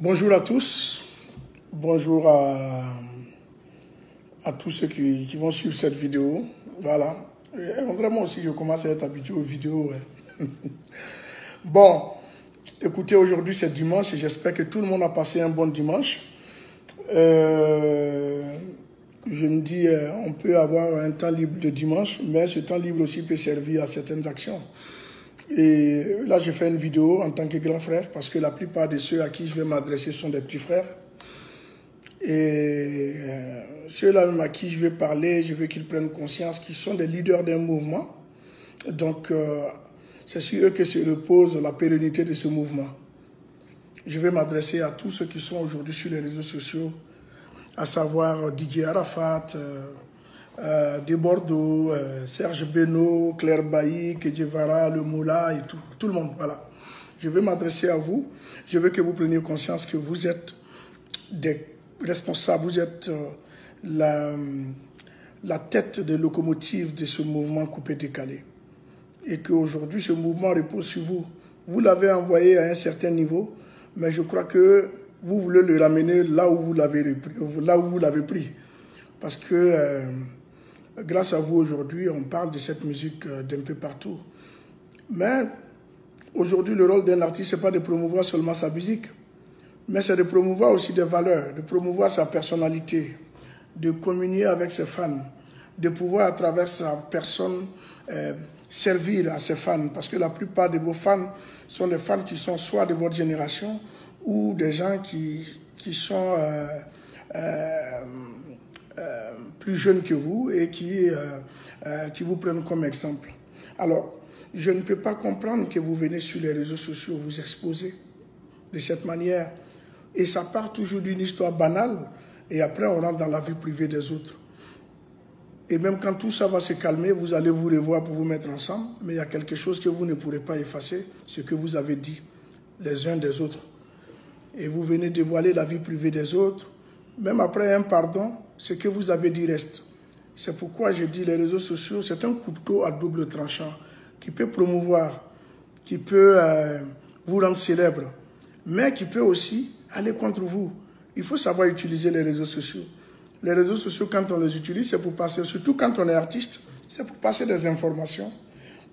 Bonjour à tous, bonjour à tous ceux qui vont suivre cette vidéo. Voilà, vraiment aussi je commence à être habitué aux vidéos. Ouais. Bon, écoutez, aujourd'hui c'est dimanche et j'espère que tout le monde a passé un bon dimanche. Je me dis, on peut avoir un temps libre de dimanche, mais ce temps libre aussi peut servir à certaines actions. Et là, je fais une vidéo en tant que grand frère parce que la plupart de ceux à qui je vais m'adresser sont des petits frères. Et ceux-là même à qui je vais parler, je veux qu'ils prennent conscience qu'ils sont des leaders d'un mouvement. Donc, c'est sur eux que se repose la pérennité de ce mouvement. Je vais m'adresser à tous ceux qui sont aujourd'hui sur les réseaux sociaux, à savoir Didier Arafat, de Bordeaux, Serge Beno, Claire Bailly, Kedjevara, Le Moula et tout le monde. Voilà. Je vais m'adresser à vous. Je veux que vous preniez conscience que vous êtes des responsables, vous êtes la tête de locomotive de ce mouvement coupé-décalé. Et qu'aujourd'hui, ce mouvement repose sur vous. Vous l'avez envoyé à un certain niveau, mais je crois que vous voulez le ramener là où vous l'avez pris. Parce que grâce à vous aujourd'hui, on parle de cette musique d'un peu partout. Mais aujourd'hui, le rôle d'un artiste, ce n'est pas de promouvoir seulement sa musique, mais c'est de promouvoir aussi des valeurs, de promouvoir sa personnalité, de communier avec ses fans, de pouvoir à travers sa personne servir à ses fans. Parce que la plupart de vos fans sont des fans qui sont soit de votre génération ou des gens qui sont plus jeunes que vous et qui vous prennent comme exemple. Alors, je ne peux pas comprendre que vous venez sur les réseaux sociaux vous exposer de cette manière. Et ça part toujours d'une histoire banale et après on rentre dans la vie privée des autres. Et même quand tout ça va se calmer, vous allez vous revoir pour vous mettre ensemble, mais il y a quelque chose que vous ne pourrez pas effacer, ce que vous avez dit les uns des autres. Et vous venez dévoiler la vie privée des autres, même après un pardon, ce que vous avez dit reste. C'est pourquoi je dis les réseaux sociaux, c'est un couteau à double tranchant qui peut promouvoir, qui peut vous rendre célèbre, mais qui peut aussi aller contre vous. Il faut savoir utiliser les réseaux sociaux. Les réseaux sociaux, quand on les utilise, c'est pour passer, surtout quand on est artiste, c'est pour passer des informations,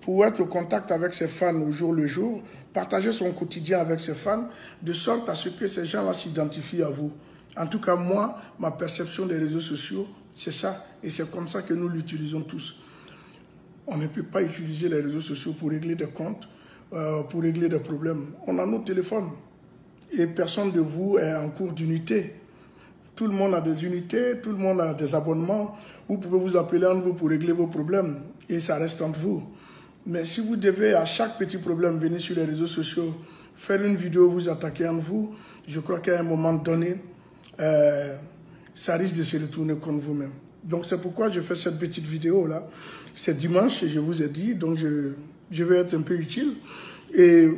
pour être au contact avec ses fans au jour le jour, partager son quotidien avec ses fans, de sorte à ce que ces gens-là s'identifient à vous. En tout cas, moi, ma perception des réseaux sociaux, c'est ça, et c'est comme ça que nous l'utilisons tous. On ne peut pas utiliser les réseaux sociaux pour régler des comptes, pour régler des problèmes. On a nos téléphones, et personne de vous est en cours d'unité. Tout le monde a des unités, tout le monde a des abonnements. Vous pouvez vous appeler entre vous pour régler vos problèmes, et ça reste entre vous. Mais si vous devez à chaque petit problème venir sur les réseaux sociaux, faire une vidéo, vous attaquer entre vous, je crois qu'à un moment donné, ça risque de se retourner contre vous-même. Donc c'est pourquoi je fais cette petite vidéo-là. C'est dimanche, et je vous ai dit, donc je vais être un peu utile. Et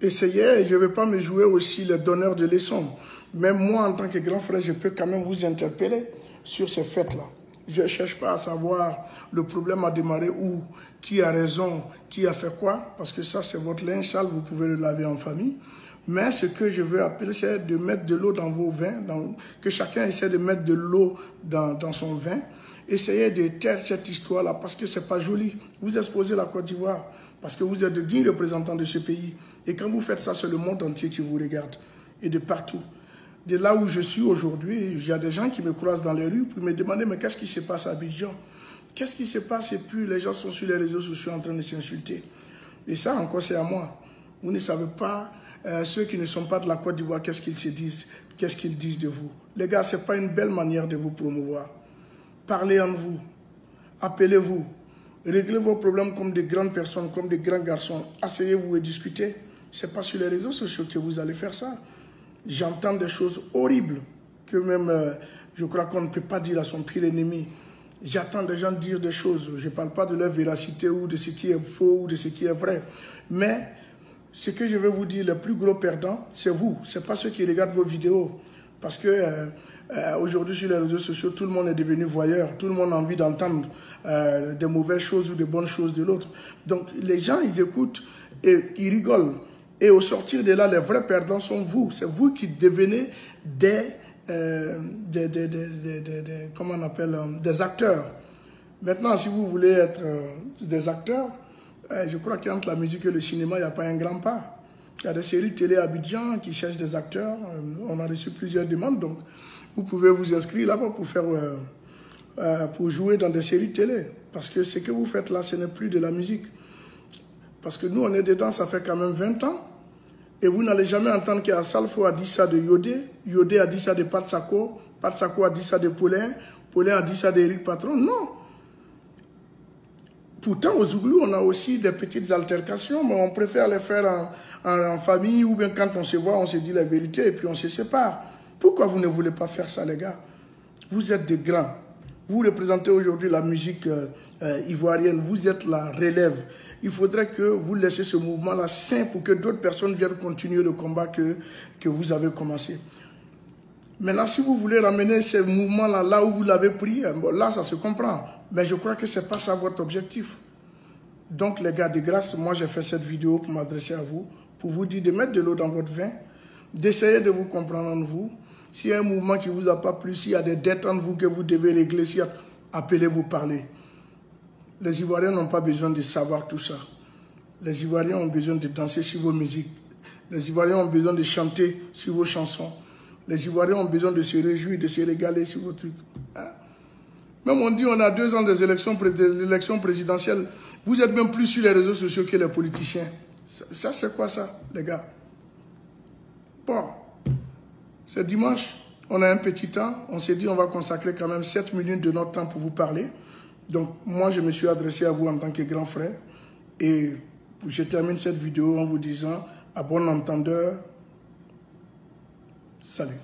essayer, et je ne vais pas me jouer aussi le donneur de leçons. Même moi, en tant que grand frère, je peux quand même vous interpeller sur ces faits-là. Je ne cherche pas à savoir le problème a démarré où, qui a raison, qui a fait quoi, parce que ça, c'est votre linge sale, vous pouvez le laver en famille. Mais ce que je veux appeler, c'est de mettre de l'eau dans vos vins, que chacun essaie de mettre de l'eau dans son vin. Essayez de taire cette histoire-là, parce que ce n'est pas joli. Vous exposez la Côte d'Ivoire, parce que vous êtes de dignes représentants de ce pays. Et quand vous faites ça, c'est le monde entier qui vous regarde, et de partout. De là où je suis aujourd'hui, il y a des gens qui me croisent dans les rues pour me demander mais qu'est-ce qui se passe à Abidjan? Qu'est-ce qui se passe? Et puis les gens sont sur les réseaux sociaux en train de s'insulter. Et ça encore c'est à moi. Vous ne savez pas, ceux qui ne sont pas de la Côte d'Ivoire, qu'est-ce qu'ils se disent? Qu'est-ce qu'ils disent de vous? Les gars, ce n'est pas une belle manière de vous promouvoir. Parlez en vous. Appelez-vous. Réglez vos problèmes comme des grandes personnes, comme des grands garçons. Asseyez-vous et discutez. Ce n'est pas sur les réseaux sociaux que vous allez faire ça. J'entends des choses horribles que même, je crois qu'on ne peut pas dire à son pire ennemi. J'attends des gens dire des choses. Je ne parle pas de leur véracité ou de ce qui est faux ou de ce qui est vrai. Mais ce que je vais vous dire, le plus gros perdant, c'est vous. Ce n'est pas ceux qui regardent vos vidéos. Parce que aujourd'hui, sur les réseaux sociaux, tout le monde est devenu voyeur. Tout le monde a envie d'entendre des mauvaises choses ou des bonnes choses de l'autre. Donc, les gens, ils écoutent et ils rigolent. Et au sortir de là, les vrais perdants sont vous. C'est vous qui devenez comment on appelle, des acteurs. Maintenant, si vous voulez être des acteurs, je crois qu'entre la musique et le cinéma, il n'y a pas un grand pas. Il y a des séries télé à Abidjan qui cherchent des acteurs. On a reçu plusieurs demandes, donc vous pouvez vous inscrire là-bas pour jouer dans des séries télé. Parce que ce que vous faites là, ce n'est plus de la musique. Parce que nous, on est dedans, ça fait quand même 20 ans. Et vous n'allez jamais entendre qu'Assalfo a dit ça de Yodé, Yodé a dit ça de Pat Sako a dit ça de Paulin, Paulin a dit ça d'Éric Patron. Non. Pourtant, au Zouglou, on a aussi des petites altercations, mais on préfère les faire en famille ou bien quand on se voit, on se dit la vérité et puis on se sépare. Pourquoi vous ne voulez pas faire ça, les gars? Vous êtes des grands. Vous représentez aujourd'hui la musique ivoirienne. Vous êtes la relève. Il faudrait que vous laissiez ce mouvement-là sain pour que d'autres personnes viennent continuer le combat que vous avez commencé. Maintenant, si vous voulez ramener ce mouvement-là là où vous l'avez pris, bon, là, ça se comprend. Mais je crois que ce n'est pas ça votre objectif. Donc, les gars, de grâce, moi, j'ai fait cette vidéo pour m'adresser à vous, pour vous dire de mettre de l'eau dans votre vin, d'essayer de vous comprendre en vous. S'il y a un mouvement qui ne vous a pas plu, s'il y a des dettes en vous que vous devez régler, appelez-vous parler. Les Ivoiriens n'ont pas besoin de savoir tout ça. Les Ivoiriens ont besoin de danser sur vos musiques. Les Ivoiriens ont besoin de chanter sur vos chansons. Les Ivoiriens ont besoin de se réjouir, de se régaler sur vos trucs. Hein? Même on dit on a 2 ans des élections présidentielles. Vous êtes même plus sur les réseaux sociaux que les politiciens. Ça c'est quoi ça, les gars? Bon, c'est dimanche. On a un petit temps. On s'est dit on va consacrer quand même 7 minutes de notre temps pour vous parler. Donc, moi, je me suis adressé à vous en tant que grand frère. Et je termine cette vidéo en vous disant, à bon entendeur, salut.